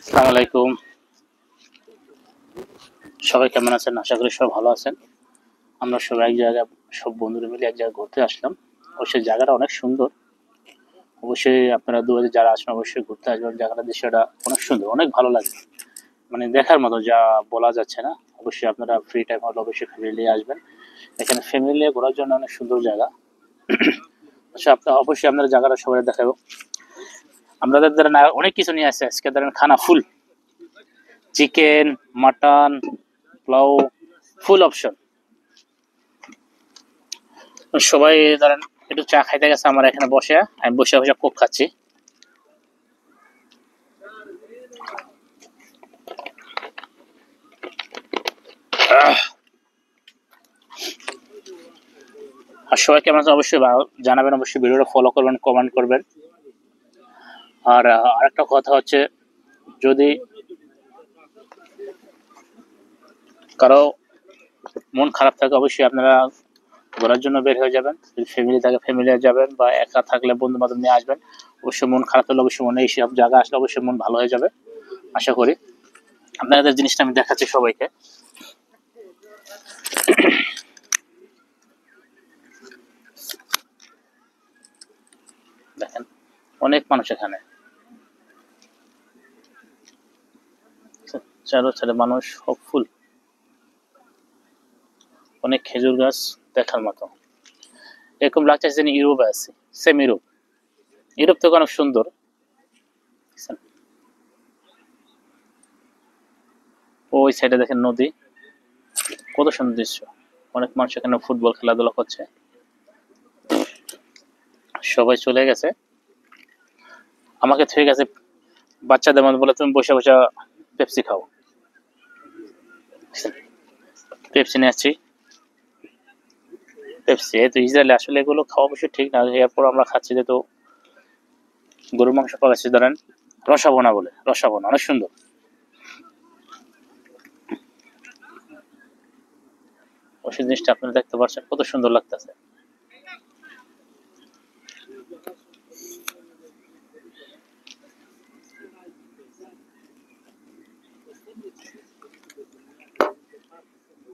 আসসালামু আলাইকুম। সবাই কেমন আছেন? আশা করি সবাই ভালো আছেন। আমরা সবাই এক জায়গায়, সব বন্ধুরা মিলে এক জায়গায় ঘুরতে আসলাম। অবশ্যই জায়গাটা অনেক সুন্দর। অবশ্যই আপনারা দুবারে যারা আসবেন অবশ্যই ঘুরতে আসবেন। জায়গাটা দৃশ্যটা অনেক সুন্দর, অনেক ভালো লাগে। মানে দেখার মতো, যা বলা যাচ্ছে না। অবশ্যই আপনারা ফ্রি টাইম হলে অবশ্যই ফ্যামিলি নিয়ে আসবেন। এখানে ফ্যামিলি নিয়ে ঘোরার জন্য অনেক সুন্দর জায়গা। আচ্ছা, অবশ্যই আপনারা জায়গাটা সবাই দেখাবো। আমাদের ধরেন অনেক কিছু নিয়ে আসছে আজকে, ধরেন খানা ফুল, chicken, mutton, pulao, full option. সবাই ধরেন একটু চা খাইতে গেছে আমার এখানে বসে, আমি বসে বসে কোক খাচ্ছি। আর সবাই কেমন আছে অবশ্যই জানাবেন, অবশ্যই ভিডিওটা ফলো করবেন, কমেন্ট করবেন। আর আরেকটা কথা হচ্ছে, যদি কারো মন খারাপ থাকে অবশ্যই আপনারা ঘোরার জন্য বের হয়ে যাবেন। যদি ফ্যামিলি থাকে ফ্যামিলি যাবেন, বা একা থাকলে বন্ধু বান্ধব নিয়ে আসবেন। অবশ্যই মন খারাপ হলে অবশ্যই মনে এইসব জায়গা আসলে অবশ্যই মন ভালো হয়ে যাবে আশা করি। আপনাদের জিনিসটা আমি দেখাচ্ছি সবাইকে। দেখেন অনেক মানুষ এখানে, চারো চারে মানুষ, সব ফুল, অনেক খেজুর গাছ দেখার মতো। এরকম লাগছে যেন ইউরোপে আছি, সেম ইউরোপ। ইউরোপ থেকে অনেক সুন্দর। ওই সাইডে দেখেন নদী, কত সুন্দর দৃশ্য। অনেক মানুষ এখানে ফুটবল খেলাধুলা করছে। সবাই চলে গেছে, আমাকে থেকে গেছে বাচ্চাদের মধ্যে বলে তুমি বসে বসে পেপসি খাও। পেপসি নিয়ে আসছি, পেপসি। এই তো ইসরায়েলে আসলে এগুলো খাওয়া অবশ্যই ঠিক না। এরপর আমরা খাচ্ছি যে, তো গরুর মাংস পাকাচ্ছি ধরেন রসাবোনা বলে, রসাবোনা অনেক সুন্দর। ওই জিনিসটা আপনারা দেখতে পাচ্ছেন কত সুন্দর লাগতেছে।